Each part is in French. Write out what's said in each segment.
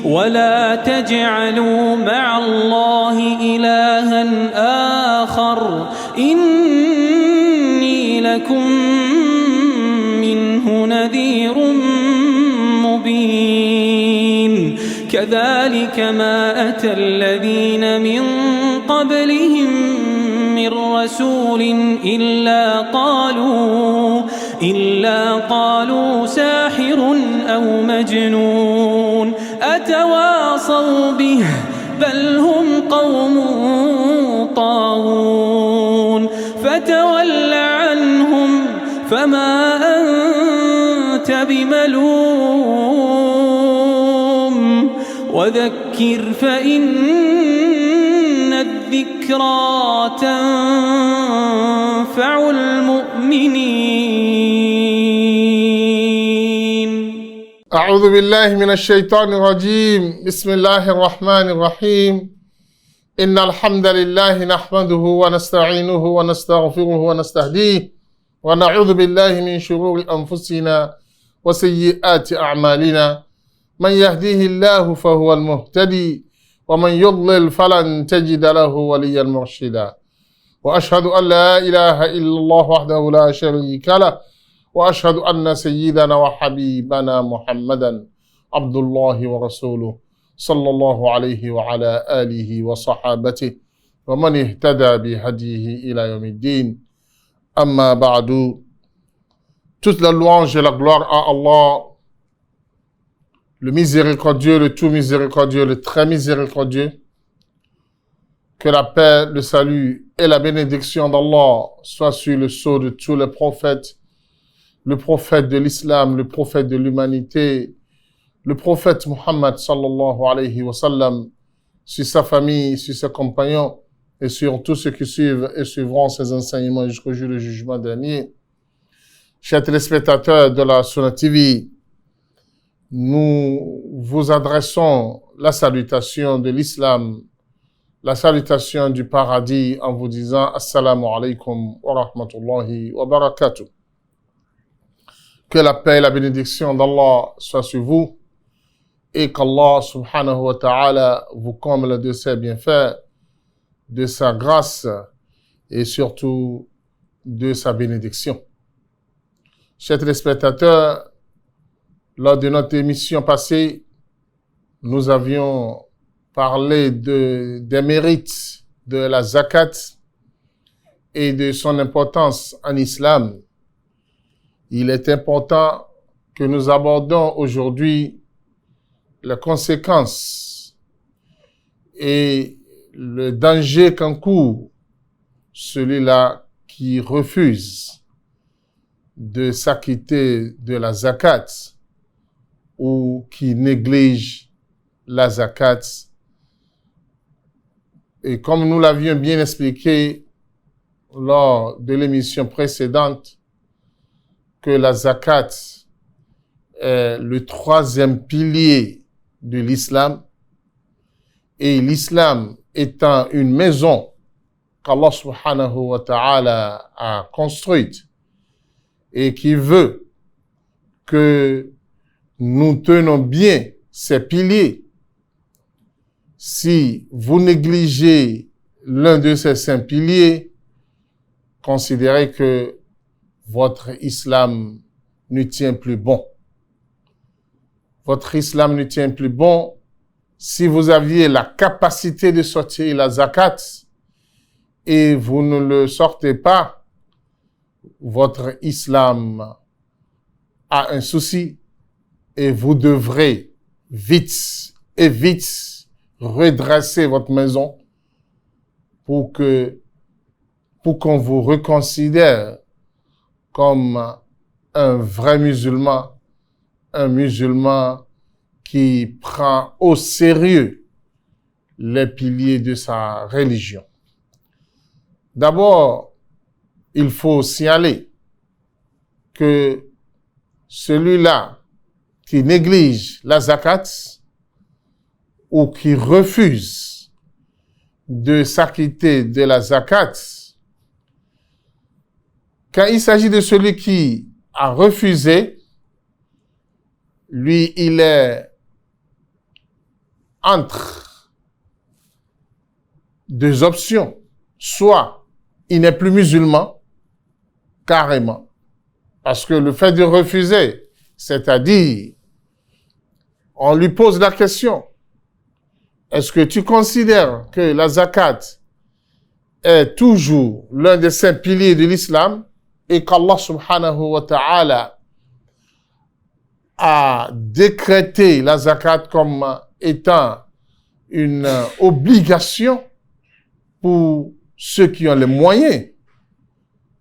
ولا تجعلوا مع الله إلها آخر إني لكم منه نذير مبين كذلك ما أتى الذين من قبلهم من رسول إلا قالوا ساحر أو مجنون أتواصوا به بل هم قوم طاغون فتول عنهم فما أنت بملوم وذكر فإن الذكرى تنفع المؤمنين. أعوذ بالله من الشيطان الرجيم. بسم الله الرحمن الرحيم. إن الحمد لله نحمده ونستعينه ونستغفره ونستهديه ونعوذ بالله من شرور أنفسنا وسيئات أعمالنا. من يهديه الله فهو المهتدي ومن يضلل فلن تجد له وليا مرشدا. وأشهد أن لا إله إلا الله وحده لا شريك له وأشهد أن سيدنا وحبيبنا محمدا عبد الله ورسوله صلى الله عليه وعلى آله وصحابته ومن اهتدى بهديه إلى يوم الدين. أما بعد. Toute la louange et la gloire à Allah, le miséricordieux, le tout miséricordieux, le très miséricordieux. Que la paix, le salut et la bénédiction d'Allah soient sur le sceau de tous les prophètes, le prophète de l'islam, le prophète de l'humanité, le prophète Muhammad sallallahu alayhi wa sallam, sur sa famille, sur ses compagnons et sur tous ceux qui suivent et suivront ses enseignements jusqu'au jour du jugement dernier. Chers téléspectateurs de la Sunna TV, nous vous adressons la salutation de l'islam, la salutation du paradis en vous disant Assalamu alaikum wa rahmatullahi wa barakatuh. Que la paix et la bénédiction d'Allah soient sur vous et qu'Allah subhanahu wa ta'ala vous comble de ses bienfaits, de sa grâce et surtout de sa bénédiction. Chers téléspectateurs, lors de notre émission passée, nous avions parlé des mérites de la zakat et de son importance en islam. Il est important que nous abordons aujourd'hui les conséquences et le danger qu'encourt celui-là qui refuse de s'acquitter de la zakat ou qui néglige la zakat. Et comme nous l'avions bien expliqué lors de l'émission précédente, que la zakat est le troisième pilier de l'islam, et l'islam étant une maison qu'Allah subhanahu wa ta'ala a construite et qui veut que nous tenons bien ces piliers. Si vous négligez l'un de ces 5 piliers, considérez que votre islam ne tient plus bon. Votre islam ne tient plus bon. Si vous aviez la capacité de sortir la zakat et vous ne le sortez pas, votre islam a un souci et vous devrez vite redresser votre maison pour qu'on vous reconsidère comme un vrai musulman, un musulman qui prend au sérieux les piliers de sa religion. D'abord, il faut signaler que celui-là qui néglige la zakat ou qui refuse de s'acquitter de la zakat, quand il s'agit de celui qui a refusé, lui, il est entre deux options. Soit il n'est plus musulman, carrément. Parce que le fait de refuser, c'est-à-dire, on lui pose la question, est-ce que tu considères que la zakat est toujours l'un des 5 piliers de l'islam et qu'Allah subhanahu wa ta'ala a décrété la zakat comme étant une obligation pour ceux qui ont les moyens.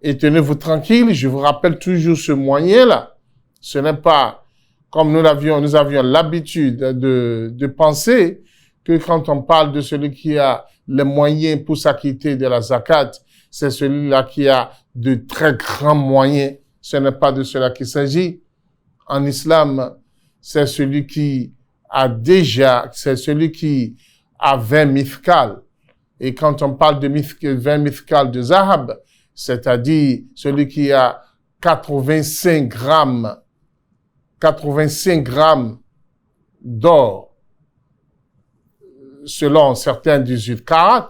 Et tenez-vous tranquille, je vous rappelle toujours ce moyen-là. Ce n'est pas comme nous avions l'habitude de penser que quand on parle de celui qui a les moyens pour s'acquitter de la zakat, c'est celui-là qui a de très grands moyens. Ce n'est pas de cela qu'il s'agit. En islam, c'est celui qui a 20 mithqal. Et quand on parle de 20 mithqal de zahab, c'est-à-dire celui qui a 85 grammes d'or, selon certains 18 carats,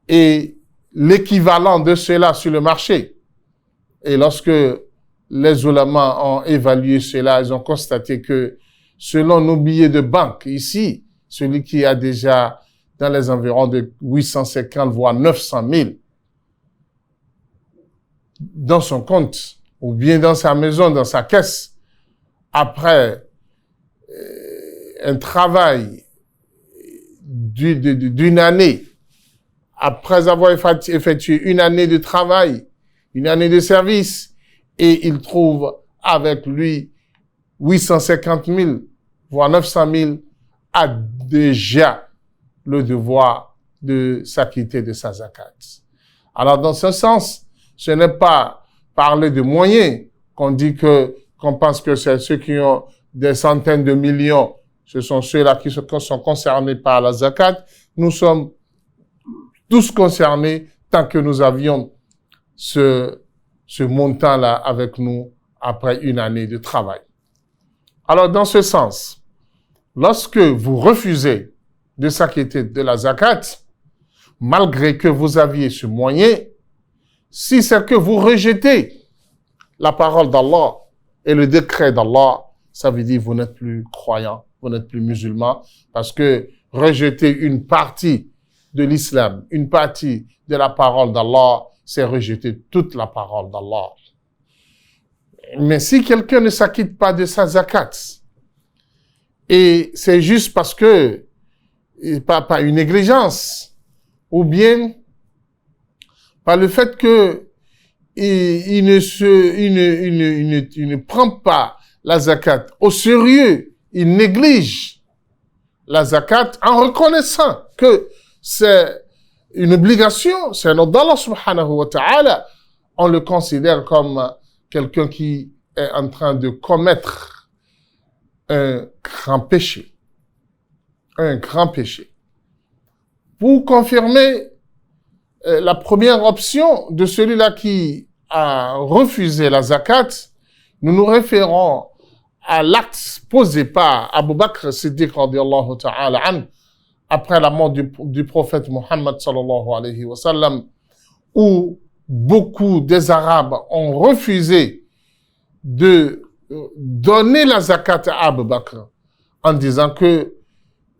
et l'équivalent de cela sur le marché. Et lorsque les ulama ont évalué cela, ils ont constaté que selon nos billets de banque ici, celui qui a déjà dans les environs de 850 voire 900 000 dans son compte ou bien dans sa maison, dans sa caisse, après un travail d'une année, après avoir effectué une année de travail, une année de service, et il trouve avec lui 850 000, voire 900 000, a déjà le devoir de s'acquitter de sa zakat. Alors, dans ce sens, ce n'est pas parler de moyens qu'on pense que c'est ceux qui ont des centaines de millions, ce sont ceux-là qui sont concernés par la zakat. Nous sommes tous concernés tant que nous avions ce montant-là avec nous après une année de travail. Alors, dans ce sens, lorsque vous refusez de s'acquitter de la zakat, malgré que vous aviez ce moyen, si c'est que vous rejetez la parole d'Allah et le décret d'Allah, ça veut dire que vous n'êtes plus croyant, vous n'êtes plus musulman, parce que rejeter une partie de l'islam, une partie de la parole d'Allah, c'est rejeter toute la parole d'Allah. Mais si quelqu'un ne s'acquitte pas de sa zakat, et c'est juste parce que, pas une négligence, ou bien par le fait que il ne prend pas la zakat au sérieux, il néglige la zakat en reconnaissant que c'est une obligation, c'est un ordre d'Allah subhanahu wa ta'ala, on le considère comme quelqu'un qui est en train de commettre un grand péché. Un grand péché. Pour confirmer la première option de celui-là qui a refusé la zakat, nous nous référons à l'acte posé par Abu Bakr Siddiq radiyallahu ta'ala anhu après la mort du prophète Muhammad sallallahu alayhi wa sallam, où beaucoup des Arabes ont refusé de donner la zakat à Abu Bakr en disant que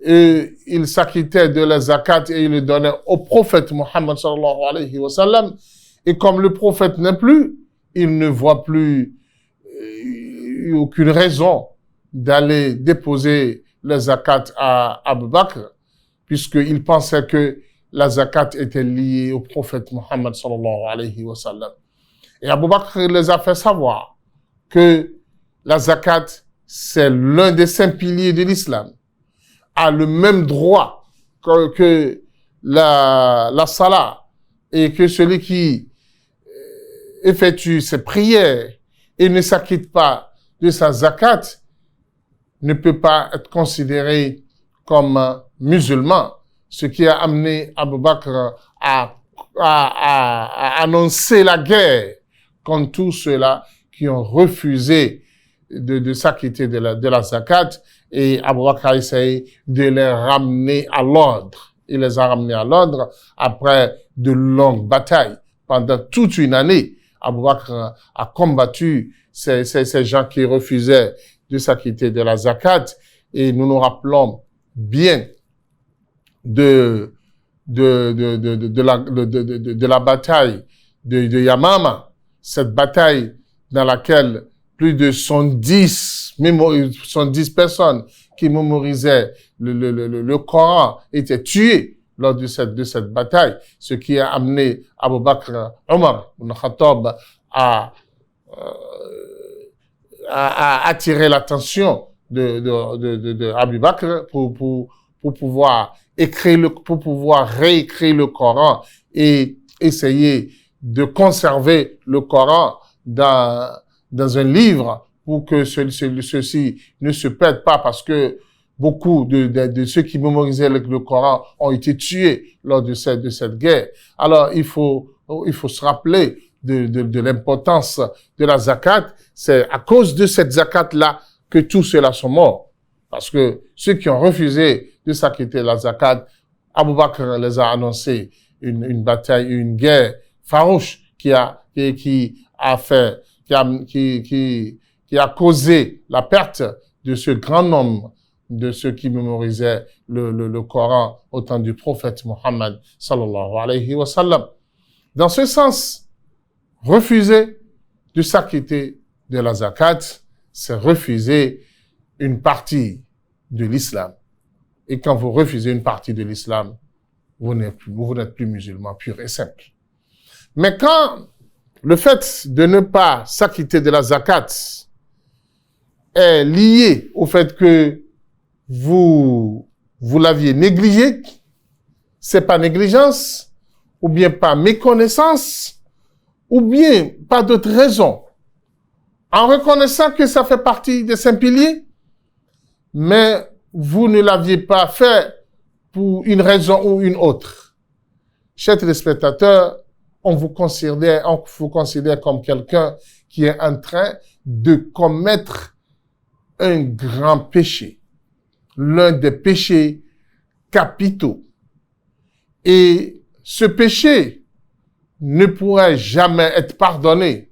il s'acquittait de la zakat et il le donnait au prophète Muhammad sallallahu alayhi wa sallam. Et comme le prophète n'est plus, il ne voit plus aucune raison d'aller déposer la zakat à Abu Bakr, puisqu'il pensait que la zakat était liée au prophète Muhammad sallallahu alayhi wa sallam. Et Abu Bakr les a fait savoir que la zakat, c'est l'un des 5 piliers de l'islam, a le même droit que la salat, et que celui qui effectue ses prières et ne s'acquitte pas de sa zakat ne peut pas être considéré comme musulman, ce qui a amené Abu Bakr à annoncer la guerre contre tous ceux-là qui ont refusé de s'acquitter de la zakat, et Abu Bakr a essayé de les ramener à l'ordre. Il les a ramenés à l'ordre après de longues batailles. Pendant toute une année, Abu Bakr a combattu ces gens qui refusaient de s'acquitter de la zakat, et nous nous rappelons bien de la bataille de Yamama, cette bataille dans laquelle plus de 110 personnes qui mémorisaient le Coran étaient tuées lors de cette bataille, ce qui a amené Abu Bakr, Omar ibn Khattab à attirer l'attention de Abu Bakr pour pouvoir réécrire le Coran et essayer de conserver le Coran dans un livre pour que ceci ne se perde pas, parce que beaucoup de ceux qui mémorisaient le Coran ont été tués lors de cette guerre. Alors, il faut se rappeler de l'importance de la zakat. C'est à cause de cette zakat-là que tous ceux-là sont morts. Parce que ceux qui ont refusé de s'acquitter de la zakat, Abu Bakr les a annoncé une bataille, une guerre farouche qui a causé la perte de ce grand nombre de ceux qui mémorisaient le Coran au temps du prophète Mohammed sallallahu alayhi wa sallam. Dans ce sens, refuser de s'acquitter de la zakat, c'est refuser une partie de l'islam. Et quand vous refusez une partie de l'islam, vous n'êtes plus musulman pur et simple. Mais quand le fait de ne pas s'acquitter de la zakat est lié au fait que vous l'aviez négligé, c'est pas négligence, ou bien pas méconnaissance, ou bien pas d'autre raison. En reconnaissant que ça fait partie des 5 piliers, mais vous ne l'aviez pas fait pour une raison ou une autre. Chers téléspectateurs, on vous considère comme quelqu'un qui est en train de commettre un grand péché, l'un des péchés capitaux. Et ce péché ne pourrait jamais être pardonné,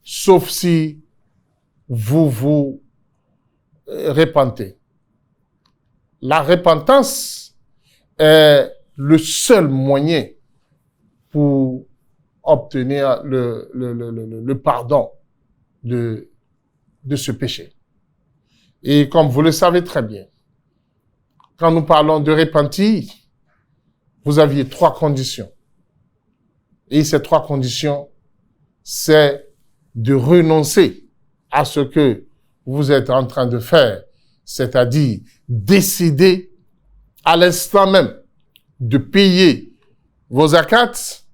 sauf si vous vous repentez. La repentance est le seul moyen pour obtenir le pardon de ce péché. Et comme vous le savez très bien, quand nous parlons de repentir, vous aviez 3 conditions. Et ces 3 conditions, c'est de renoncer à ce que vous êtes en train de faire, c'est-à-dire décider à l'instant même de payer vos zakats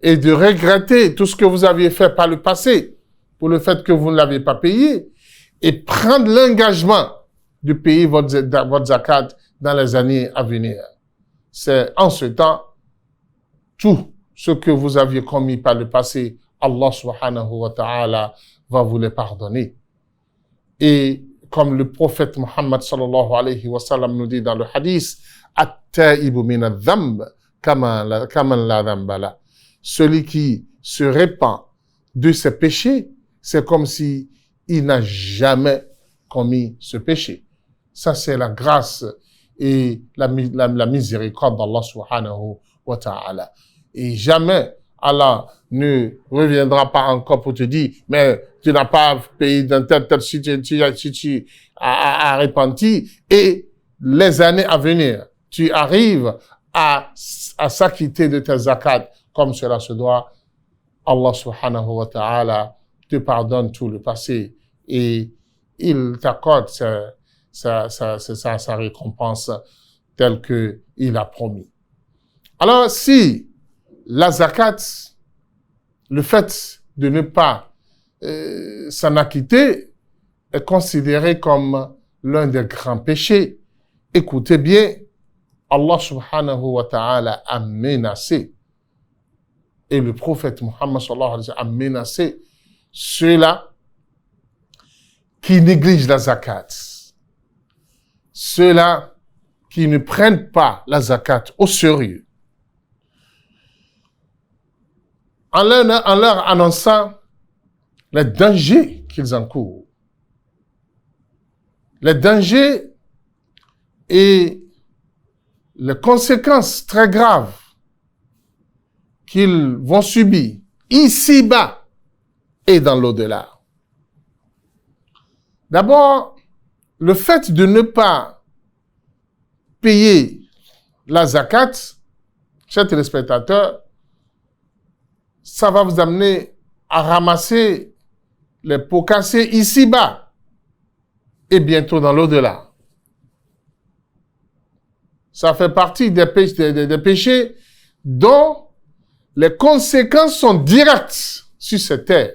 et de regretter tout ce que vous aviez fait par le passé pour le fait que vous ne l'avez pas payé, et prendre l'engagement de payer votre zakat dans les années à venir. C'est en ce temps, tout ce que vous aviez commis par le passé, Allah subhanahu wa ta'ala va vous les pardonner. Et comme le prophète Muhammad sallallahu alayhi wa sallam nous dit dans le hadith, at-ta'ibu min adh-dhanb kaman la dhanba la. Celui qui se répand de ses péchés, c'est comme si il n'a jamais commis ce péché. Ça, c'est la grâce et la miséricorde d'Allah subhanahu wa ta'ala. Et jamais Allah ne reviendra pas encore pour te dire, mais tu n'as pas payé dans tel si tu as repenti, et les années à venir, tu arrives à s'acquitter de tes zakats comme cela se doit. Allah subhanahu wa ta'ala te pardonne tout le passé et il t'accorde sa récompense telle que il a promis. Alors, si la zakat, le fait de ne pas s'en acquitter est considéré comme l'un des grands péchés, écoutez bien, Allah subhanahu wa ta'ala a menacé, et le prophète Muhammad sallallahu alayhi wa sallam a menacé ceux-là qui négligent la zakat, ceux-là qui ne prennent pas la zakat au sérieux, en leur annonçant les dangers qu'ils encourent, les dangers et les conséquences très graves qu'ils vont subir ici-bas et dans l'au-delà. D'abord, le fait de ne pas payer la zakat, chers téléspectateurs, ça va vous amener à ramasser les pots cassés ici-bas et bientôt dans l'au-delà. Ça fait partie des péchés dont les conséquences sont directes sur cette terre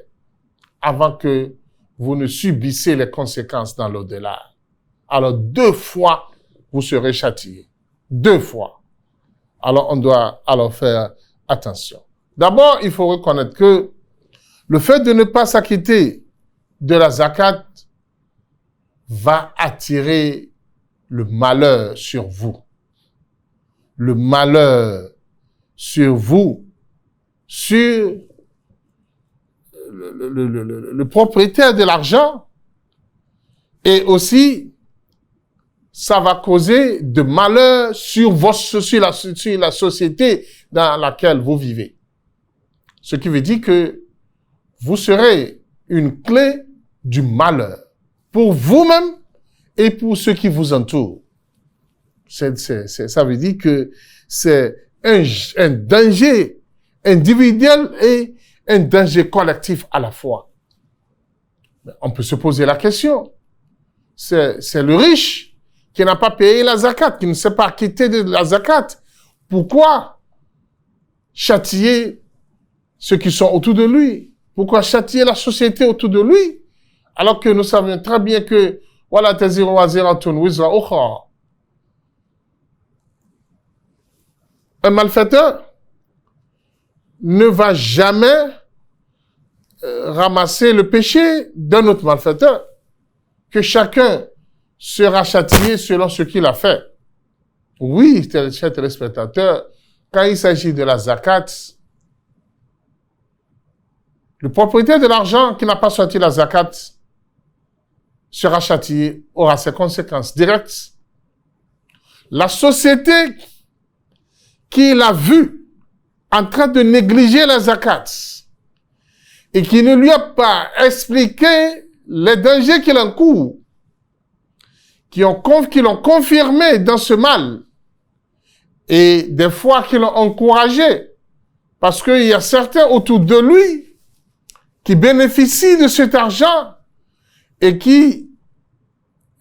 avant que vous ne subissez les conséquences dans l'au-delà. Alors 2 fois, vous serez châtiés. 2 fois. Alors on doit alors faire attention. D'abord, il faut reconnaître que le fait de ne pas s'acquitter de la zakat va attirer le malheur sur vous. Le malheur sur vous, sur le propriétaire de l'argent, et aussi ça va causer de malheur sur la société dans laquelle vous vivez. Ce qui veut dire que vous serez une clé du malheur pour vous-même et pour ceux qui vous entourent. Ça veut dire que c'est un danger individuel et un danger collectif à la fois. On peut se poser la question. C'est le riche qui n'a pas payé la zakat, qui ne s'est pas acquitté de la zakat. Pourquoi châtier ceux qui sont autour de lui? Pourquoi châtier la société autour de lui? Alors que nous savons très bien que voilà taziru waziratun wizra ukhra. Un malfaiteur ne va jamais ramasser le péché d'un autre malfaiteur, que chacun sera châtié selon ce qu'il a fait. Oui, chers téléspectateurs, quand il s'agit de la zakat, le propriétaire de l'argent qui n'a pas sorti la zakat sera châtié, aura ses conséquences directes. La société qui l'a vu en train de négliger la zakat et qui ne lui a pas expliqué les dangers qu'il encourt, qui l'ont confirmé dans ce mal et des fois qui l'ont encouragé, parce qu'il y a certains autour de lui qui bénéficient de cet argent et qui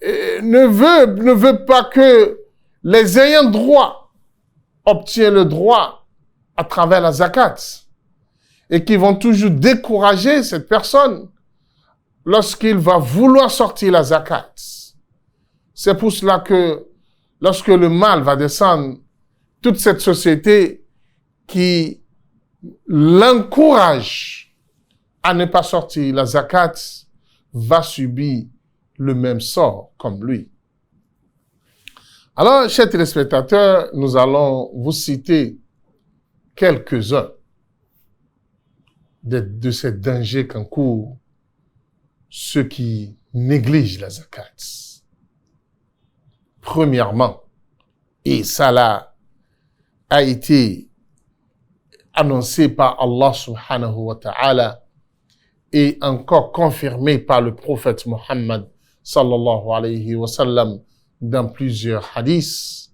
ne veut pas que les ayants droit obtiennent le droit à travers la zakat et qui vont toujours décourager cette personne lorsqu'il va vouloir sortir la zakat. C'est pour cela que lorsque le mal va descendre, toute cette société qui l'encourage à ne pas sortir la zakat va subir le même sort comme lui. Alors, chers téléspectateurs, nous allons vous citer quelques-uns de ces dangers qu'encourent ceux qui négligent la zakat. Premièrement, et ça là a été annoncé par Allah subhanahu wa ta'ala et encore confirmé par le prophète Muhammad sallallahu alayhi wa sallam dans plusieurs hadiths,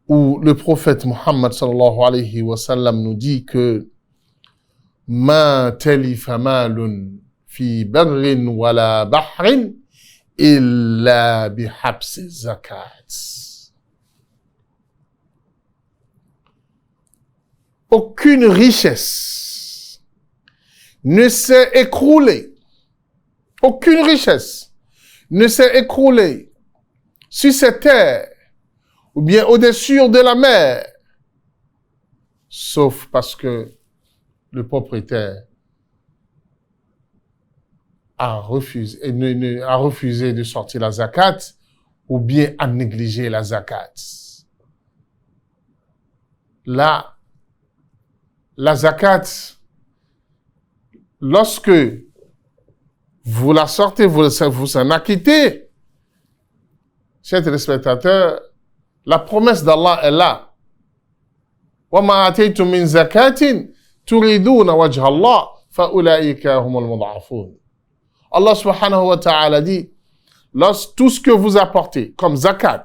où le prophète Muhammad sallallahu alayhi wa sallam nous dit que ma talifa malun fi barrin wala bahrin illa bihabsi zakat. Aucune richesse ne s'est écroulée. Aucune richesse ne s'est écroulée sur cette terre ou bien au-dessus de la mer, sauf parce que le propriétaire à refuser, à refuser de sortir la zakat ou bien à négliger la zakat. Là, la zakat, lorsque vous la sortez, vous en acquittez, chers téléspectateurs, la promesse d'Allah est là. وَمَا أَتَيْتُم مِّن زَكَاةٍ تُرِيدُونَ وَجْهَ اللَّهِ فَأُولَٰئِكَ هُمُ الْمُضْعَفُونَ. Allah subhanahu wa ta'ala dit, tout ce que vous apportez comme zakat,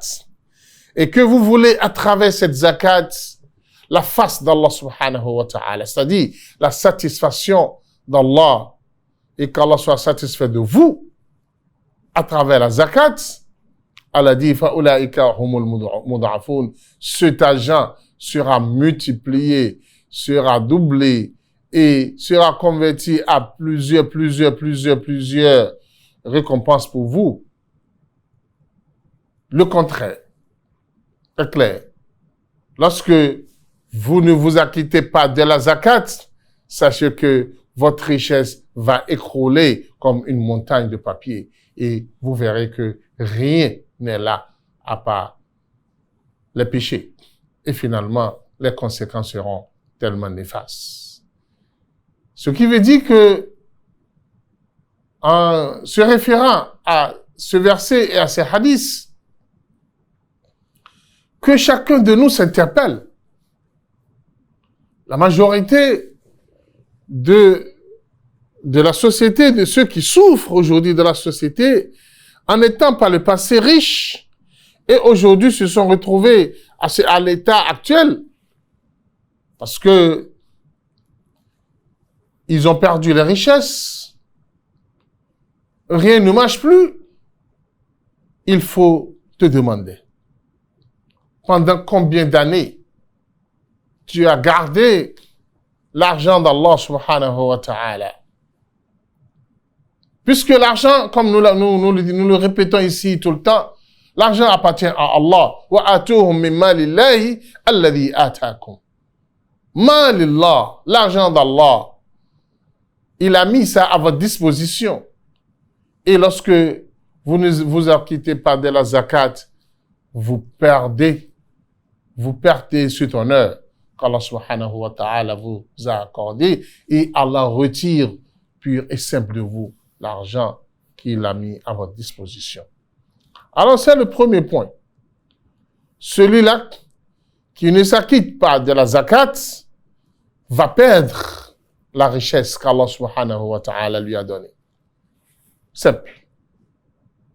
et que vous voulez à travers cette zakat, la face d'Allah subhanahu wa ta'ala, c'est-à-dire la satisfaction d'Allah, et qu'Allah soit satisfait de vous, à travers la zakat, Allah dit, فَأُولَٰئِكَ هُمُ الْمُضْعَفُونَ. Cet argent sera multiplié, sera doublé, et sera converti à plusieurs récompenses pour vous. Le contraire est clair. Lorsque vous ne vous acquittez pas de la zakat, sachez que votre richesse va écrouler comme une montagne de papier et vous verrez que rien n'est là à part les péchés. Et finalement, les conséquences seront tellement néfastes. Ce qui veut dire que, en se référant à ce verset et à ces hadiths, que chacun de nous s'interpelle. La majorité de la société, de ceux qui souffrent aujourd'hui de la société, en étant par le passé riches, et aujourd'hui se sont retrouvés à l'état actuel, parce que ils ont perdu les richesses, rien ne marche plus. Il faut te demander, pendant combien d'années tu as gardé l'argent d'Allah subhanahu wa ta'ala? Puisque l'argent, comme nous le répétons ici tout le temps, l'argent appartient à Allah. Wa atuhum min malillahi alladhi atakum. Malillah, l'argent d'Allah, il a mis ça à votre disposition. Et lorsque vous ne vous acquittez pas de la zakat, vous perdez cet honneur qu'Allah subhanahu wa ta'ala vous a accordé et Allah retire pur et simple de vous l'argent qu'il a mis à votre disposition. Alors c'est le premier point. Celui-là qui ne s'acquitte pas de la zakat va perdre la richesse qu'Allah subhanahu wa ta'ala lui a donnée. Simple.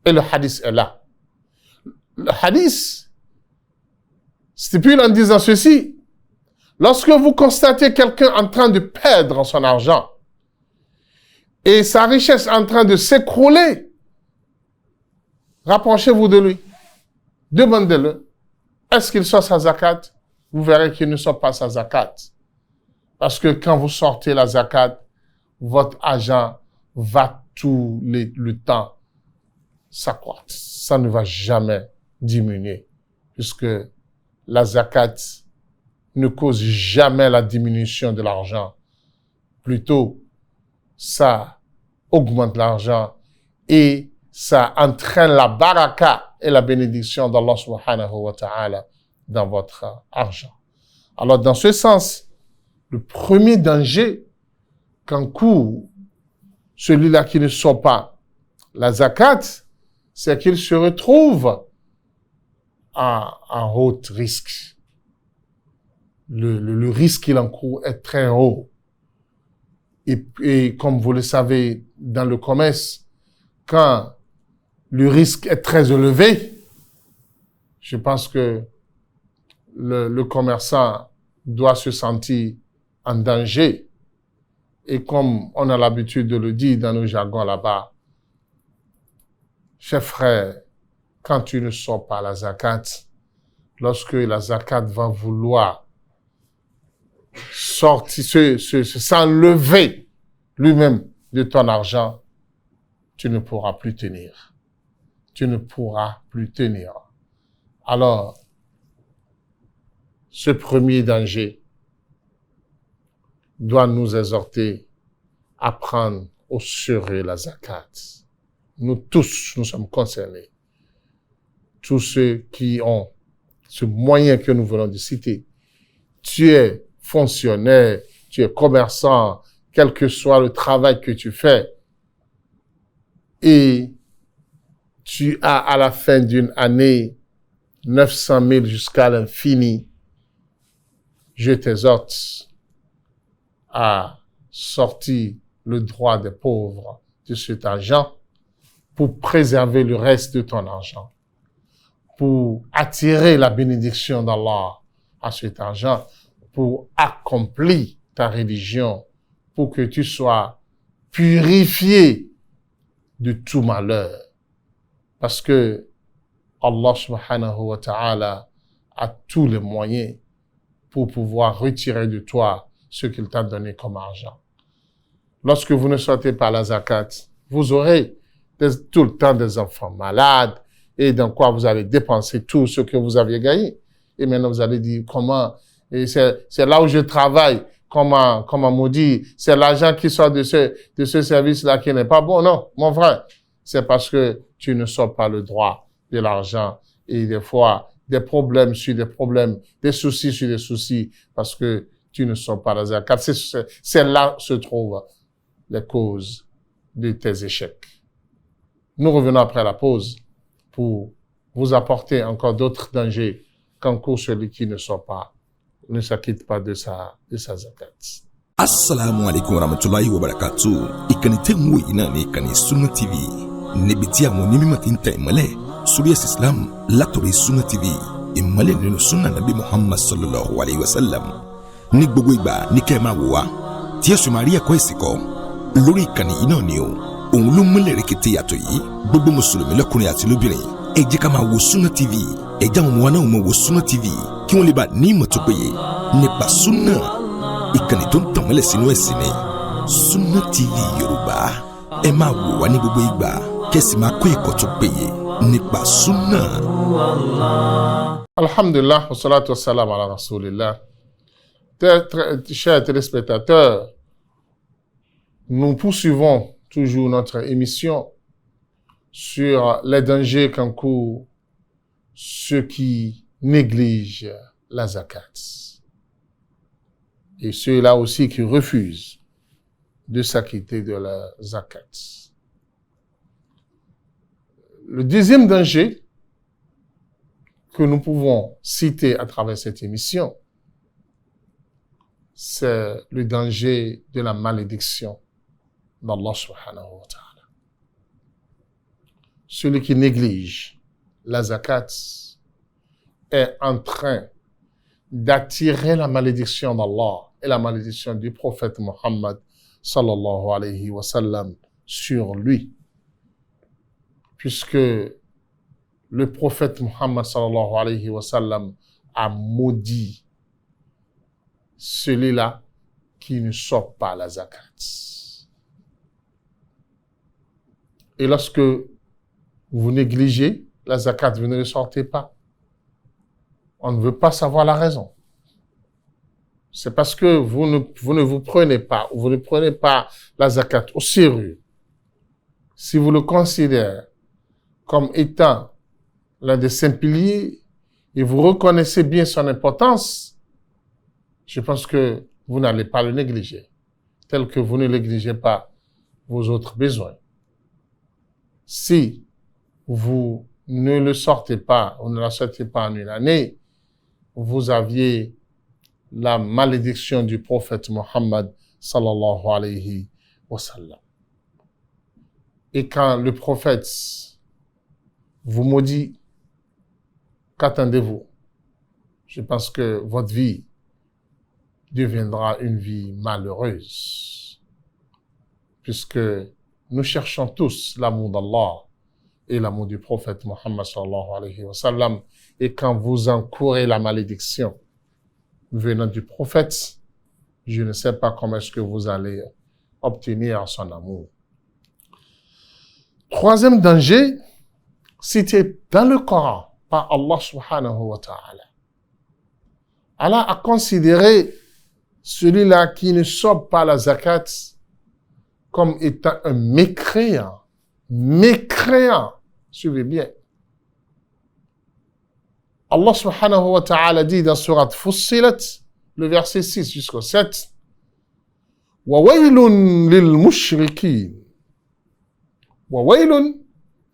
Et le hadith est là. Le hadith stipule en disant ceci: lorsque vous constatez quelqu'un en train de perdre son argent et sa richesse en train de s'écrouler, rapprochez-vous de lui. Demandez-le. Est-ce qu'il sort sa zakat? Vous verrez qu'il ne sort pas sa zakat. Parce que quand vous sortez la zakat, votre argent va tout le temps s'accroître. Ça ne va jamais diminuer. Puisque la zakat ne cause jamais la diminution de l'argent. Plutôt, ça augmente l'argent et ça entraîne la baraka et la bénédiction d'Allah subhanahu wa ta'ala dans votre argent. Alors, dans ce sens, le premier danger qu'encourt celui-là qui ne sort pas la zakat, c'est qu'il se retrouve à haut risque. Le risque qu'il encourt est très haut. Et comme vous le savez, dans le commerce, quand le risque est très élevé, je pense que le commerçant doit se sentir en danger. Et comme on a l'habitude de le dire dans nos jargons là-bas, chers frères, quand tu ne sors pas la zakat, lorsque la zakat va vouloir sortir, s'enlever lui-même de ton argent, tu ne pourras plus tenir. Tu ne pourras plus tenir. Alors, ce premier danger doit nous exhorter à prendre au sujet de la zakat. Nous tous, nous sommes concernés. Tous ceux qui ont ce moyen que nous venons de citer. Tu es fonctionnaire, tu es commerçant, quel que soit le travail que tu fais, et tu as à la fin d'une année 900 000 jusqu'à l'infini, je t'exhorte à sortir le droit des pauvres de cet argent pour préserver le reste de ton argent, pour attirer la bénédiction d'Allah à cet argent, pour accomplir ta religion, pour que tu sois purifié de tout malheur. Parce que Allah subhanahu wa ta'ala a tous les moyens pour pouvoir retirer de toi ce qu'il t'a donné comme argent. Lorsque vous ne sortez pas la zakat, vous aurez tout le temps des enfants malades et dans quoi vous allez dépenser tout ce que vous aviez gagné. Et maintenant vous allez dire comment, et c'est là où je travaille, comment maudire, c'est l'argent qui sort de ce service-là qui n'est pas bon. Non, mon frère, c'est parce que tu ne sors pas le droit de l'argent et des fois, des problèmes sur des problèmes, des soucis sur des soucis, parce que tu ne sors pas la zakat. C'est là se trouvent les causes de tes échecs. Nous revenons après la pause pour vous apporter encore d'autres dangers qu'encourt celui qui ne sort pas, ne s'acquitte pas de sa zakat. Assalamu alaikum warahmatullahi wabarakatuh. Ìkànnì tẹ́ ń wò yìí náà ní ìkànnì Sunna TV. Níbi tí àwọn onímọ̀ ti ń tẹ ìmọ́lẹ̀ sórí ẹ̀sìn Islam látòrí Sunna TV. Ìmọ́lẹ̀ nínú Sunna Nabi Muhammad sallallahu alayhi wa sallam. Ní gbogbo ìgbà ní kẹ́ ẹ máa wò wá tí ẹ sì máa rí ẹ̀kọ́ ìsìn kọ́ lórí ìkànnì yìí náà ni o. Òun ló múlẹ̀ rẹ̀kẹ̀tẹ̀ yàtọ̀ yìí. Gbogbo mùsùlùmí lọ́kùnrin àti lóbìnrin ẹ jẹ́ ká máa wo Sunna TV. Ẹ jẹ́ àwọn ọmọ wa náà máa wo Sunna TV kí wọ́n lè bá ní ìmọ̀ tó péye nípa Sunna. Ìkànnì tó ń tàn mọ́lẹ̀ sínú ẹ̀sìn ni Sunna TV Yorùbá. Ẹ máa wò wá ní gbogbo ìgbà kẹ́sì máa kọ́ ẹ̀kọ́ tó péye nípa Sunna. Alhamdulillah, wa salatu wa salam ala rasulillah. Chers téléspectateurs, nous poursuivons toujours notre émission sur les dangers qu'encourent ceux qui négligent la zakat. Et ceux-là aussi qui refusent de s'acquitter de la zakat. Le deuxième danger que nous pouvons citer à travers cette émission, c'est le danger de la malédiction d'Allah subhanahu wa ta'ala. Celui qui néglige la zakat est en train d'attirer la malédiction d'Allah et la malédiction du prophète Muhammad sallallahu alayhi wa sallam sur lui. Puisque le prophète Muhammad sallallahu alayhi wa sallam a maudit celui-là qui ne sort pas la zakat. Et lorsque vous négligez la zakat, vous ne le sortez pas. On ne veut pas savoir la raison. C'est parce que vous ne vous prenez pas, ou vous ne prenez pas la zakat au sérieux. Si vous le considérez comme étant l'un des 5 piliers et vous reconnaissez bien son importance, je pense que vous n'allez pas le négliger, tel que vous ne négligez pas vos autres besoins. Si vous ne le sortez pas, ou ne la sortez pas en une année, vous aviez la malédiction du prophète Muhammad sallallahu alayhi wa sallam. Et quand le prophète vous maudit, qu'attendez-vous? Je pense que votre vie deviendra une vie malheureuse. Puisque nous cherchons tous l'amour d'Allah et l'amour du prophète Muhammad sallallahu alayhi wa sallam. Et quand vous encourez la malédiction venant du prophète, je ne sais pas comment est-ce que vous allez obtenir son amour. Troisième danger, cité dans le Coran par Allah subhanahu wa ta'ala. Allah a considéré celui-là qui ne sort pas la zakat comme étant un mécréant. Mécréant. Suivez bien. Allah subhanahu wa ta'ala dit dans surat Fussilat, le verset 6 jusqu'au 7, وَوَيْلٌ لِلْمُشْرِكِينَ وَوَيْلٌ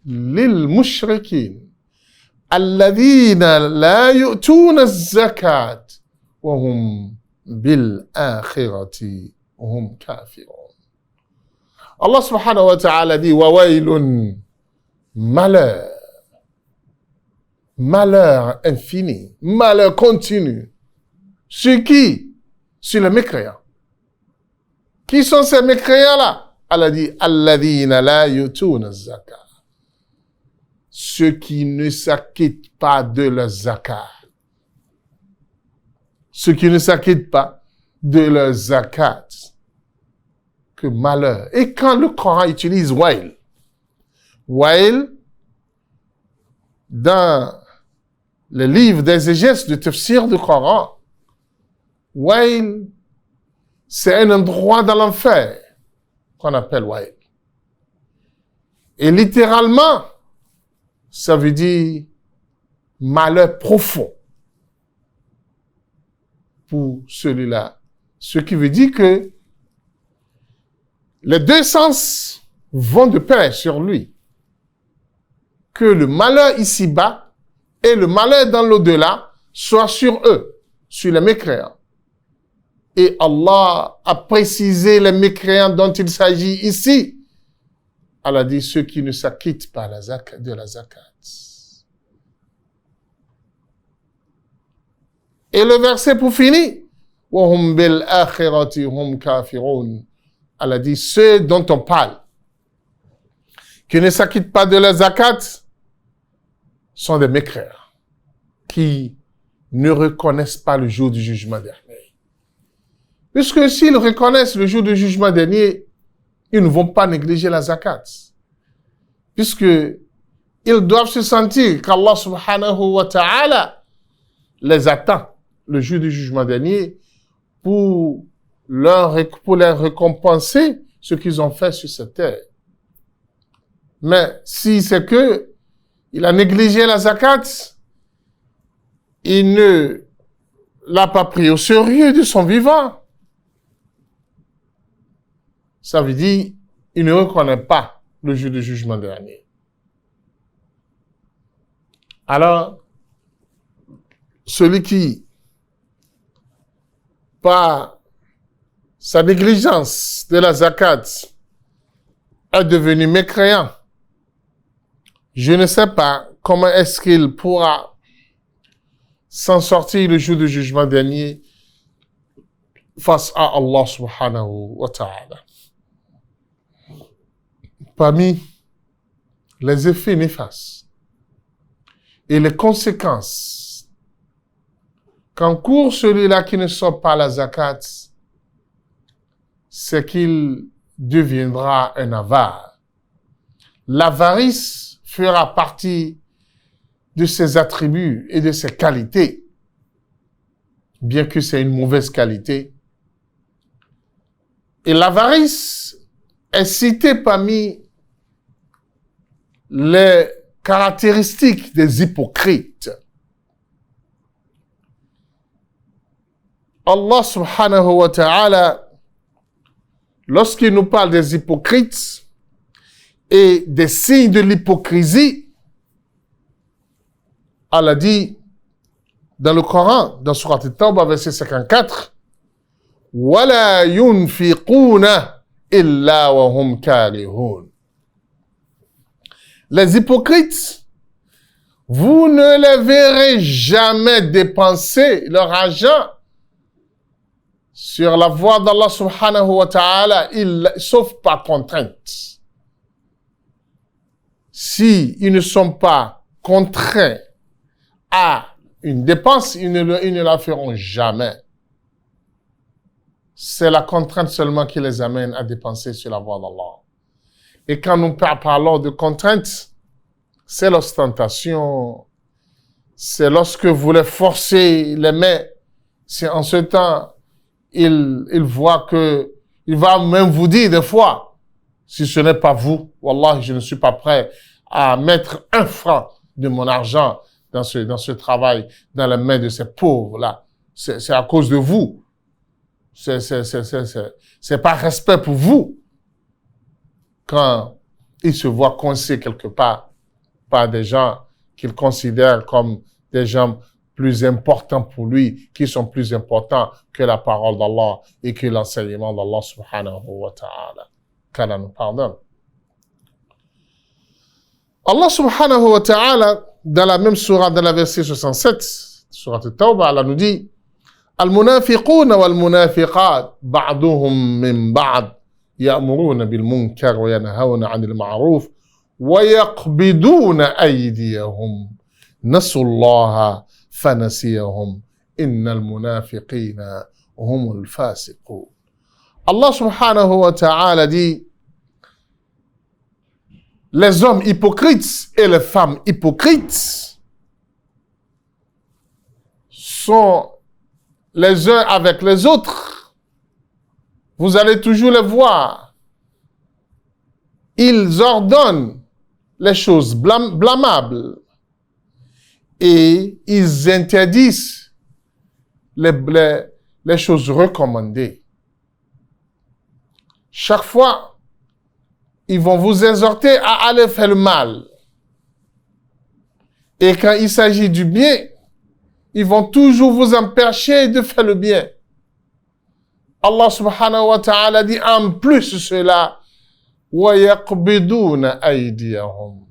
لِلْمُشْرِكِينَ الَّذِينَ لَا يُؤْتُونَ الزَّكَاةَ وَهُمْ بِالْآخِرَةِ هُمْ كَافِرُونَ. Allah subhanahu wa ta'ala dit وَوَيْلٌ, malheur, malheur infini, malheur continu. Sur qui? Sur les mécréants. Qui sont ces mécréants-là? Allah dit alladhina la yutuna zakat. Ceux qui ne s'acquittent pas de leur zakat. Ceux qui ne s'acquittent pas de leur zakat. Que malheur. Et quand le Coran utilise wail, wail, dans le livre d'exégèse de tafsir du Coran, wail, c'est un endroit dans l'enfer qu'on appelle wail. Et littéralement, ça veut dire malheur profond pour celui-là. Ce qui veut dire que les deux sens vont de pair sur lui. Que le malheur ici-bas et le malheur dans l'au-delà soient sur eux, sur les mécréants. Et Allah a précisé les mécréants dont il s'agit ici. Allah dit ceux qui ne s'acquittent pas de la zakat. Et le verset pour finir. وَهُمْ بِالْآخِرَةِ هُمْ كَافِرُونَ. Allah dit ceux dont on parle, qui ne s'acquittent pas de la zakat, sont des mécréants, qui ne reconnaissent pas le jour du jugement dernier. Puisque s'ils reconnaissent le jour du jugement dernier, ils ne vont pas négliger la zakat. Puisque ils doivent se sentir qu'Allah subhanahu wa ta'ala les attend le jour du jugement dernier pour les récompenser ce qu'ils ont fait sur cette terre. Mais si c'est que il a négligé la zakat, il ne l'a pas pris au sérieux de son vivant. Ça veut dire, il ne reconnaît pas le jour du jugement dernier. Alors, celui qui, par sa négligence de la zakat, est devenu mécréant, je ne sais pas comment est-ce qu'il pourra s'en sortir le jour du jugement dernier face à Allah subhanahu wa ta'ala. Parmi les effets néfastes et les conséquences qu'encourt celui-là qui ne sort pas la zakat, c'est qu'il deviendra un avare. L'avarice fera partie de ses attributs et de ses qualités, bien que c'est une mauvaise qualité. Et l'avarice est citée parmi les caractéristiques des hypocrites. Allah subhanahu wa ta'ala, lorsqu'il nous parle des hypocrites et des signes de l'hypocrisie, Allah dit dans le Coran, dans Surat At-Tawbah, verset 54, « Wala yunfiquna illa wa hum karihun » Les hypocrites, vous ne les verrez jamais dépenser leur argent sur la voie d'Allah subhanahu wa ta'ala, sauf par contrainte. Si ils ne sont pas contraints à une dépense, ils ne la feront jamais. C'est la contrainte seulement qui les amène à dépenser sur la voie d'Allah. Et quand nous parlons de contrainte, c'est l'ostentation, c'est lorsque vous les forcez les mains, c'est en ce temps, il voit que, il va même vous dire des fois, Si ce n'est pas vous, wallah, je ne suis pas prêt à mettre 1 franc de mon argent dans ce travail, dans les mains de ces pauvres-là. C'est à cause de vous. C'est par respect pour vous. Quand il se voit coincé quelque part par des gens qu'il considère comme des gens plus importants pour lui, qui sont plus importants que la parole d'Allah et que l'enseignement d'Allah subhanahu wa ta'ala. Qu'Allah nous pardonne. Allah subhanahu wa ta'ala, dans la même surah, dans la verset 67, surah At-Tawbah, Allah nous dit المنافقون والمنافقات بعضهم من بعض يأمرون بالمنكر وينهون عن المعروف ويقبضون أيديهم نسوا الله فنسيهم إن المنافقين هم الفاسقون. Allah subhanahu wa ta'ala dit les hommes hypocrites et les femmes hypocrites sont les uns avec les autres. Vous allez toujours les voir. Ils ordonnent les choses blâmables et ils interdisent les choses recommandées. Chaque fois, ils vont vous exhorter à aller faire le mal. Et quand il s'agit du bien, ils vont toujours vous empêcher de faire le bien. Allah subhanahu wa ta'ala dit en plus cela, وَيَقْبِضُونَ أَيْدِيَهُمْ.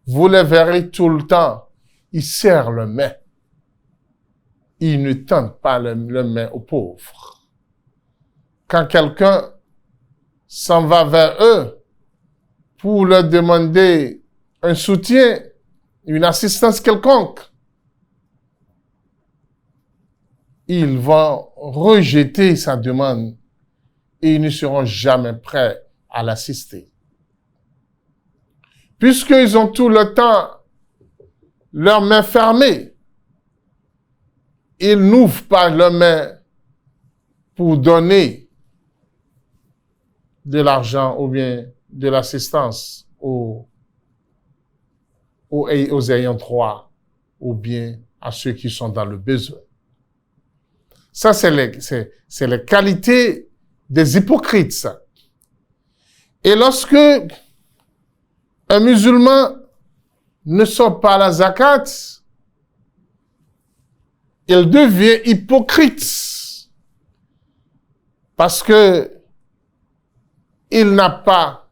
Vous les verrez tout le temps, ils serrent le main. Ils ne tendent pas le main aux pauvres. Quand quelqu'un s'en va vers eux pour leur demander un soutien, une assistance quelconque, ils vont rejeter sa demande et ils ne seront jamais prêts à l'assister. Puisqu'ils ont tout le temps leurs mains fermées, ils n'ouvrent pas leurs mains pour donner de l'argent ou bien de l'assistance aux ayants droit ou bien à ceux qui sont dans le besoin. Ça, c'est les qualités des hypocrites, ça. Et lorsque un musulman ne sort pas la zakat, il devient hypocrite. Parce que il n'a pas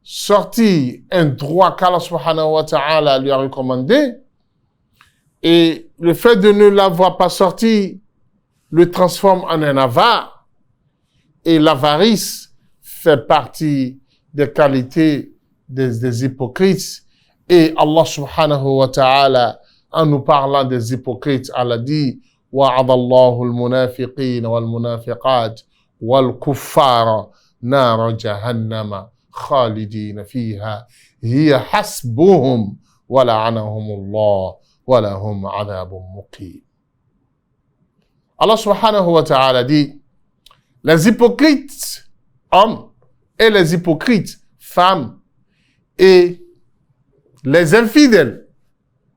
sorti un droit qu'Allah subhanahu wa ta'ala lui a recommandé. Et le fait de ne l'avoir pas sorti le transforme en un avare. Et l'avarice fait partie des qualités des hypocrites. Et Allah subhanahu wa ta'ala, en nous parlant des hypocrites, Allah dit وَعَدَ اللَّهُ الْمُنَافِقِينَ وَالْمُنَافِقَاتِ وَالْكُفَّارَ نَارَ جَهَنَّمَ خَالِدِينَ فِيهَا هِيَ حَسْبُهُمْ وَلَعَنَهُمُ اللَّهُ وَلَهُمْ عَذَابٌ مُقِيمٌ. Allah subhanahu wa ta'ala dit les hypocrites hommes et les hypocrites femmes et les infidèles,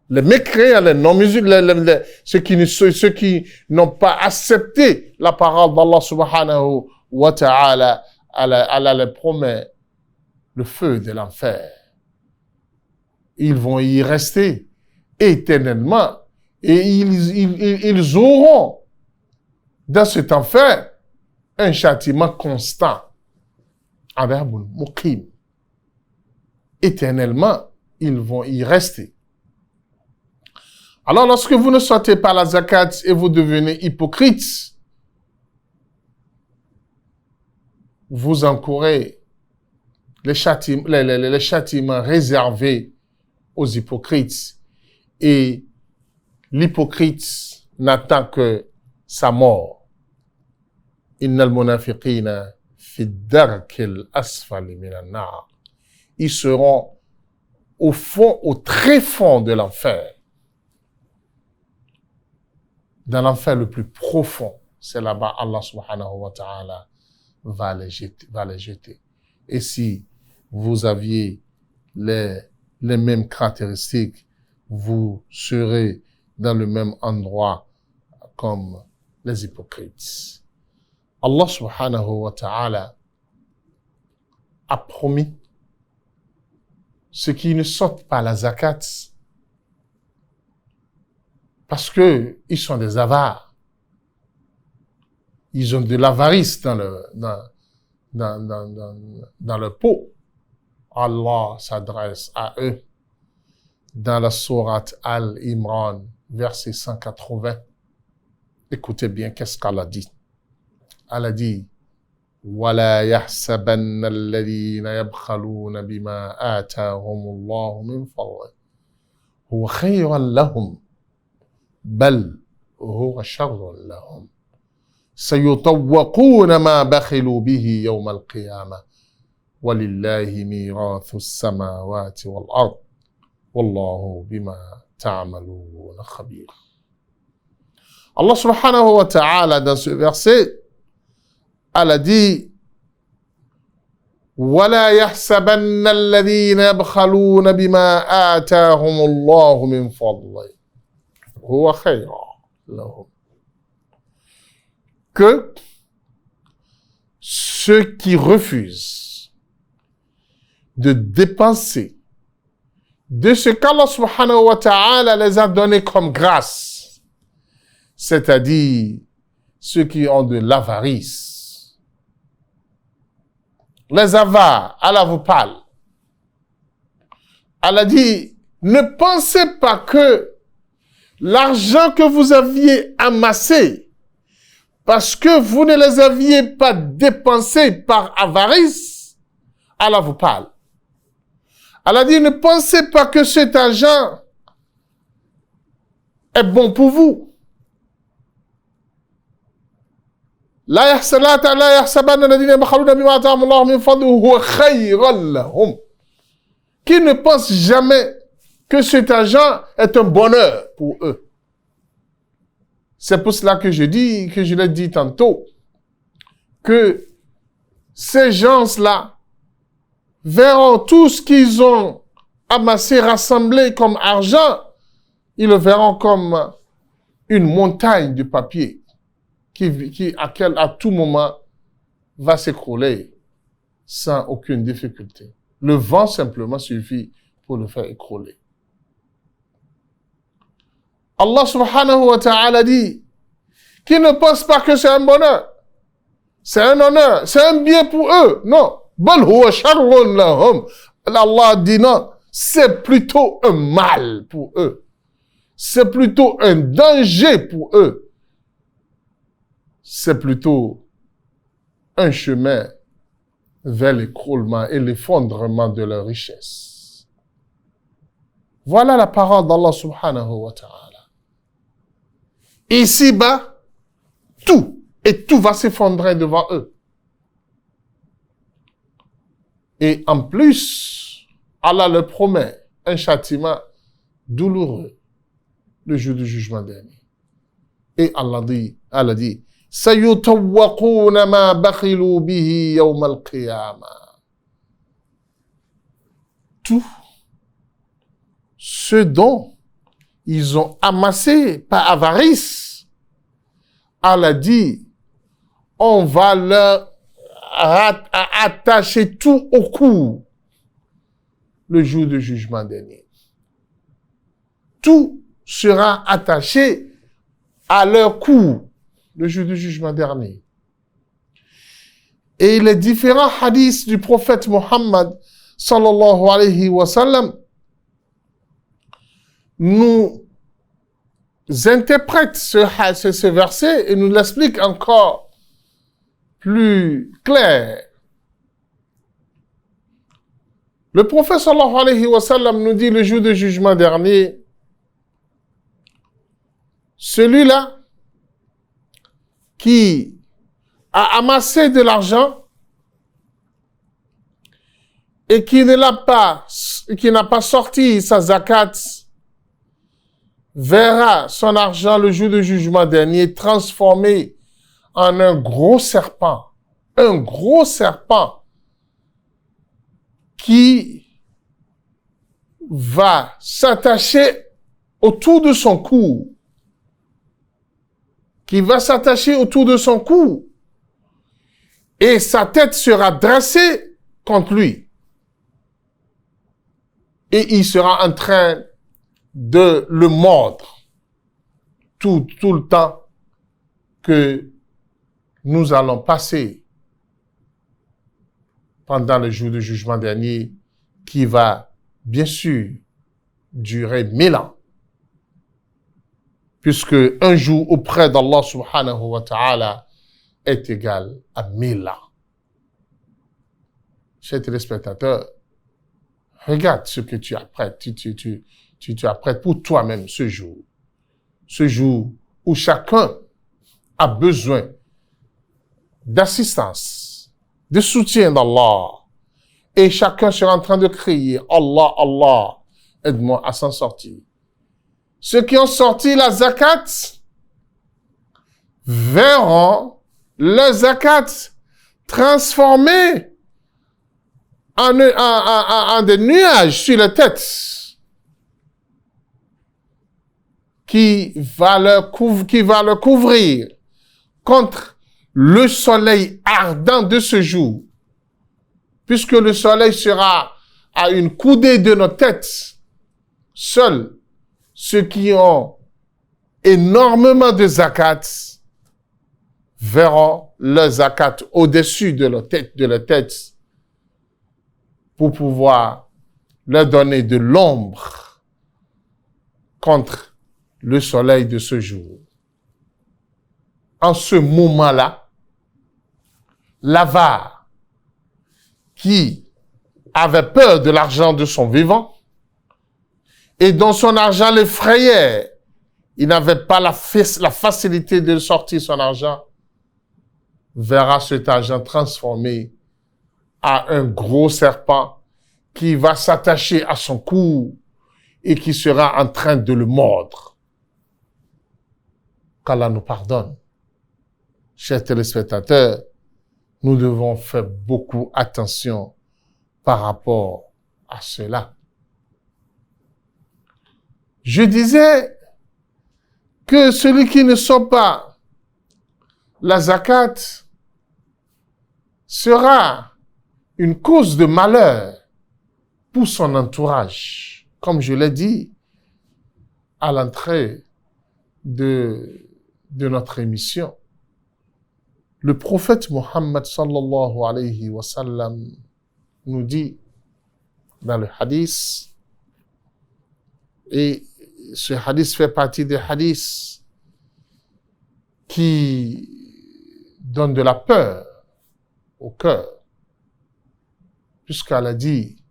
les mécréants, les non-musulmans, ceux qui n'ont pas accepté la parole d'Allah subhanahu wa ta'ala, Allah les promet le feu de l'enfer. Ils vont y rester éternellement et ils auront dans cet enfer un châtiment constant. Adabul muqim. Éternellement, ils vont y rester. Alors, lorsque vous ne sortez pas la zakat et vous devenez hypocrite, vous encourez les châtiments réservés aux hypocrites. Et l'hypocrite n'attend que sa mort. Innal munafiqina fi darkil asfali minan nar. Ils seront au fond, au très fond de l'enfer. Dans l'enfer le plus profond, c'est là-bas Allah subhanahu wa ta'ala va les jeter. Et si vous aviez les mêmes caractéristiques, vous serez dans le même endroit comme les hypocrites. Allah subhanahu wa ta'ala a promis ceux qui ne sortent pas la zakat parce que ils sont des avares. Ils ont de l'avarice dans le pot. Allah s'adresse à eux dans la sourate Al-Imran, verset 180. Écoutez bien qu'est-ce qu'Allah dit. Allah dit وَلَا يَحْسَبَنَّ الَّذِينَ يَبْخَلُونَ بِمَا آتَاهُمُ اللَّهُ مِنْ فَضْلِهِ هُوَ خَيْرًا لَهُمْ بَلْ هُوَ شَرٌّ لَهُمْ سَيُطَوَّقُونَ مَا بَخِلُوا بِهِ يَوْمَ الْقِيَامَةِ وَلِلَّهِ مِيرَاثُ السَّمَاوَاتِ وَالْأَرْضِ وَاللَّهُ بِمَا تَعْمَلُونَ خَبِيرٌ. Allah subhanahu wa ta'ala, dans ce verset, elle a dit وَلَا يَحْسَبَنَّ الَّذِينَ يَبْخَلُونَ بِمَا آتَاهُمُ اللَّهُ مِنْ فَضْلِهِ هُوَ خَيْرًا لَهُمْ. Que ceux qui refusent de dépenser de ce qu'Allah subhanahu wa ta'ala les a donné comme grâce, c'est-à-dire ceux qui ont de l'avarice. Les avares, Allah vous parle. Allah dit, ne pensez pas que l'argent que vous aviez amassé, parce que vous ne les aviez pas dépensés par avarice, Allah vous parle. Allah dit, ne pensez pas que cet argent est bon pour vous. لا يحسبن الذين يبخلون بما آتاهم الله من فضله هو خيرا لهم. Qui ne pense jamais que cet argent est un bonheur pour eux. C'est pour cela que je l'ai dit tantôt, que ces gens-là verront tout ce qu'ils ont amassé, rassemblé comme argent, ils le verront comme une montagne de papier à tout moment va s'écrouler sans aucune difficulté. Le vent simplement suffit pour le faire écrouler. Allah subhanahu wa ta'ala dit qu'ils ne pensent pas que c'est un bonheur, c'est un honneur, c'est un bien pour eux. Non. Bal huwa sharrun lahum. Allah dit non, c'est plutôt un mal pour eux. C'est plutôt un danger pour eux. C'est plutôt un chemin vers l'écroulement et l'effondrement de leur richesse. Voilà la parole d'Allah subhanahu wa ta'ala. Ici-bas, tout va s'effondrer devant eux. Et en plus, Allah leur promet un châtiment douloureux le jour du jugement dernier. Et Allah dit, سَيُطَوَّقُونَ مَا بَخِلُوا بِهِ يَوْمَ الْقِيَامَةِ. Tout ce dont ils ont amassé par avarice, Allah dit, on va leur attacher tout au cou le jour du jugement dernier. Tout sera attaché à leur cou le jour du jugement dernier. Et les différents hadiths du prophète Mohammed sallallahu alayhi wa sallam nous interprètent ce verset et nous l'expliquent encore plus clair. Le prophète sallallahu alayhi wa sallam nous dit le jour du jugement dernier, celui-là qui a amassé de l'argent et qui n'a pas sorti sa zakat verra son argent le jour du jugement dernier transformé en un gros serpent qui va s'attacher autour de son cou, et sa tête sera dressée contre lui. Et il sera en train de le mordre tout le temps que nous allons passer pendant le jour du jugement dernier, qui va bien sûr durer 1000 ans. Puisque un jour auprès d'Allah subhanahu wa ta'ala est égal à 1000 ans. Chers téléspectateurs, regarde ce que tu apprêtes. Tu apprêtes pour toi-même ce jour. Ce jour où chacun a besoin d'assistance, de soutien d'Allah. Et chacun sera en train de crier, Allah, Allah, aide-moi à s'en sortir. Ceux qui ont sorti la zakat verront le zakat transformé en des nuages sur la tête qui va le couvrir contre le soleil ardent de ce jour. Puisque le soleil sera à une coudée de nos têtes, seuls ceux qui ont énormément de zakat verront le zakat au-dessus de leur tête pour pouvoir leur donner de l'ombre contre le soleil de ce jour. En ce moment-là, l'avare qui avait peur de l'argent de son vivant et dont son argent l'effrayait, il n'avait pas la facilité de sortir son argent, verra cet argent transformé à un gros serpent qui va s'attacher à son cou et qui sera en train de le mordre. Qu'Allah nous pardonne. Chers téléspectateurs, nous devons faire beaucoup attention par rapport à cela. Je disais que celui qui ne sort pas la zakat sera une cause de malheur pour son entourage. Comme je l'ai dit à l'entrée de notre émission. Le prophète Mohammed sallallahu alayhi wa sallam nous dit dans le hadith, et ce hadith fait partie des hadiths qui donnent de la peur au cœur, puisqu'elle a dit,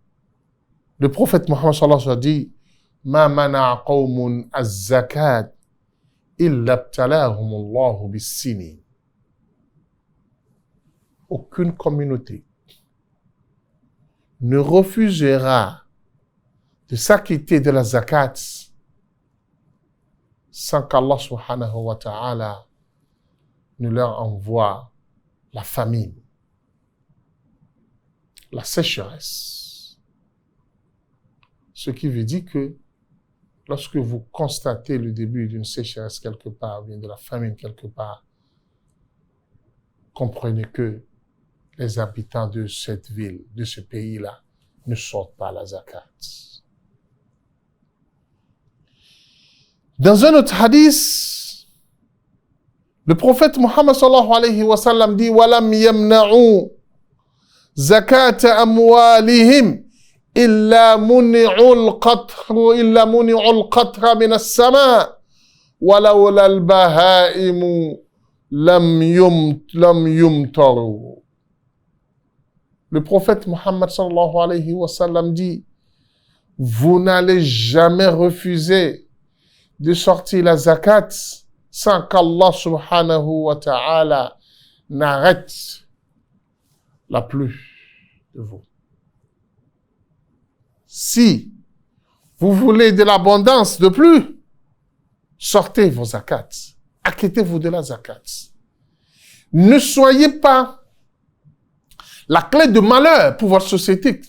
le prophète Mohammed sallallahu alayhi wa sallam dit, ma mana'a qawmun az-zakat illa ibtalahum Allahu bis-sinin. Aucune communauté ne refusera de s'acquitter de la zakat sans qu'Allah subhanahu wa ta'ala ne leur envoie la famine, la sécheresse. Ce qui veut dire que lorsque vous constatez le début d'une sécheresse quelque part, ou bien de la famine quelque part, comprenez que les habitants de cette ville, de ce pays-là, ne sortent pas la zakat. Dans un autre hadith, le prophète Muhammad sallallahu alayhi wa sallam dit وَلَمْ يَمْنَعُوا زَكَاةَ أَمْوَالِهِمْ إِلَّا مُنِعُوا الْقَطْرَ مِنَ السَّمَاءِ وَلَوْلَا الْبَهَائِمُ لَمْ يُمْطَرُوا. Le prophète Muhammad sallallahu alayhi wa sallam dit, vous n'allez jamais refuser de sortir la zakat sans qu'Allah subhanahu wa ta'ala n'arrête la pluie de vous. Si vous voulez de l'abondance de pluie, sortez vos zakats. Acquittez-vous de la zakat. Ne soyez pas la clé de malheur pour votre société.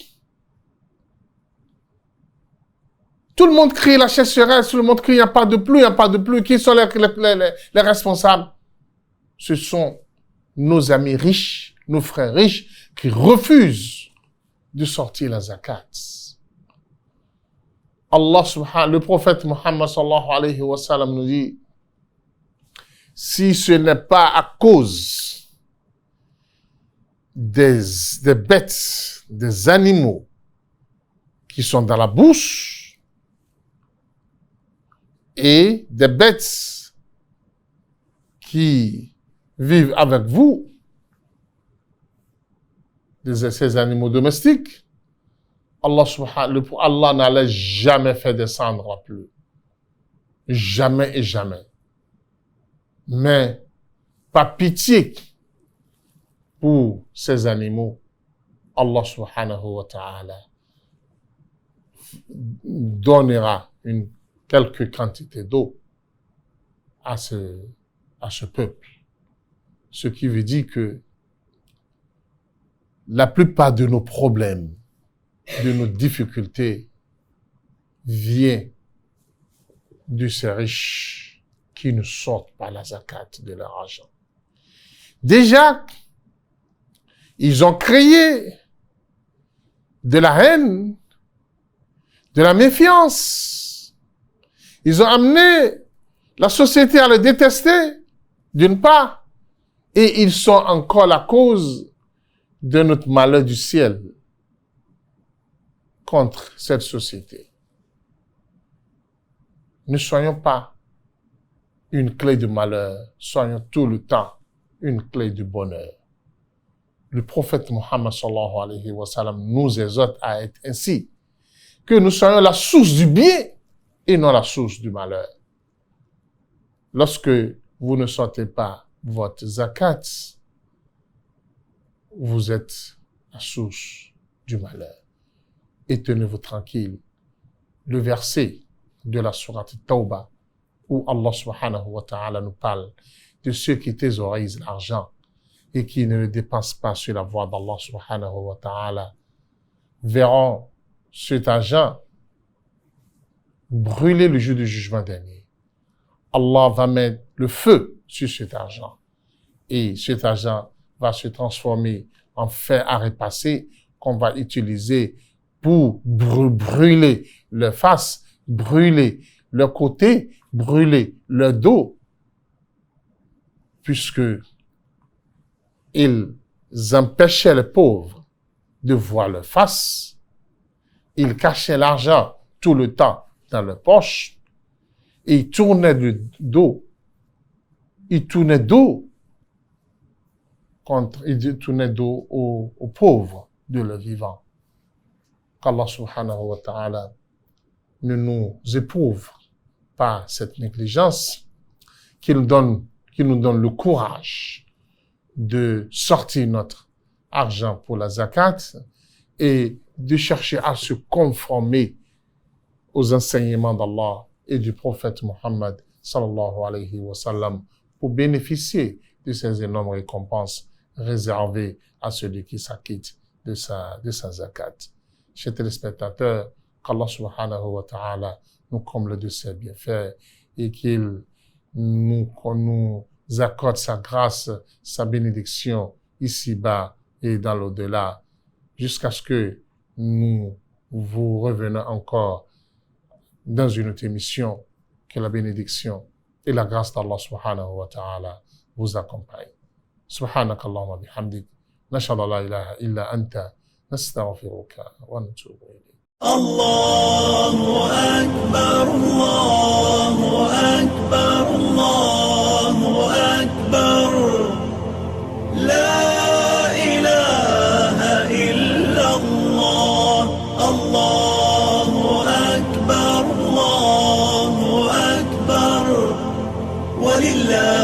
Tout le monde crie la sécheresse, tout le monde crie il n'y a pas de pluie, il n'y a pas de pluie. Qui sont les responsables? Ce sont nos amis riches, nos frères riches qui refusent de sortir la zakat. Allah subhanahu, le prophète Muhammad sallallahu alayhi wa sallam nous dit, si ce n'est pas à cause des bêtes, des animaux qui sont dans la bouche et des bêtes qui vivent avec vous, ces animaux domestiques, Allah n'allait jamais faire descendre la pluie. Jamais et jamais. Mais, par pitié pour ces animaux, Allah subhanahu wa ta'ala donnera quelque quantité d'eau à ce peuple. Ce qui veut dire que la plupart de nos problèmes, de nos difficultés, vient de ces riches qui ne sortent pas la zakat de leur argent. Déjà, ils ont créé de la haine, de la méfiance. Ils ont amené la société à le détester, d'une part, et ils sont encore la cause de notre malheur du ciel contre cette société. Ne soyons pas une clé de malheur, soyons tout le temps une clé de bonheur. Le prophète Muhammad sallallahu alayhi wa sallam nous exhorte à être ainsi, que nous soyons la source du bien et non la source du malheur. Lorsque vous ne sortez pas votre zakat, vous êtes la source du malheur. Et tenez-vous tranquille. Le verset de la sourate Tawbah, où Allah subhanahu wa ta'ala nous parle de ceux qui thésaurisent l'argent et qui ne le dépensent pas sur la voie d'Allah subhanahu wa ta'ala, verront cet argent brûler le jour du jugement dernier. Allah va mettre le feu sur cet argent et cet argent va se transformer en fer à repasser qu'on va utiliser pour brûler leur face, brûler leur côté, brûler leur dos, puisque ils empêchaient les pauvres de voir leur face, ils cachaient l'argent tout le temps dans leur poche, et ils tournaient le dos, ils tournaient dos aux pauvres de leur vivant. Qu'Allah subhanahu wa ta'ala ne nous éprouve par cette négligence, qu'il nous donne le courage de sortir notre argent pour la zakat et de chercher à se conformer aux enseignements d'Allah et du prophète Muhammad sallallahu alayhi wa sallam pour bénéficier de ces énormes récompenses réservées à celui qui s'acquitte de sa zakat. Chers téléspectateurs, qu'Allah subhanahu wa ta'ala nous comble de ses bienfaits et qu'il nous accorde sa grâce, sa bénédiction ici-bas et dans l'au-delà, jusqu'à ce que nous vous revenions encore dans une autre émission, que la bénédiction et la grâce d'Allah subhanahu wa ta'ala vous accompagnent. Subhanaka Allahumma bihamdik, nashhadu la ilaha illa anta, nastaghfiruka wa natubu ilayk. الله أكبر الله أكبر الله أكبر لا إله إلا الله الله أكبر ولله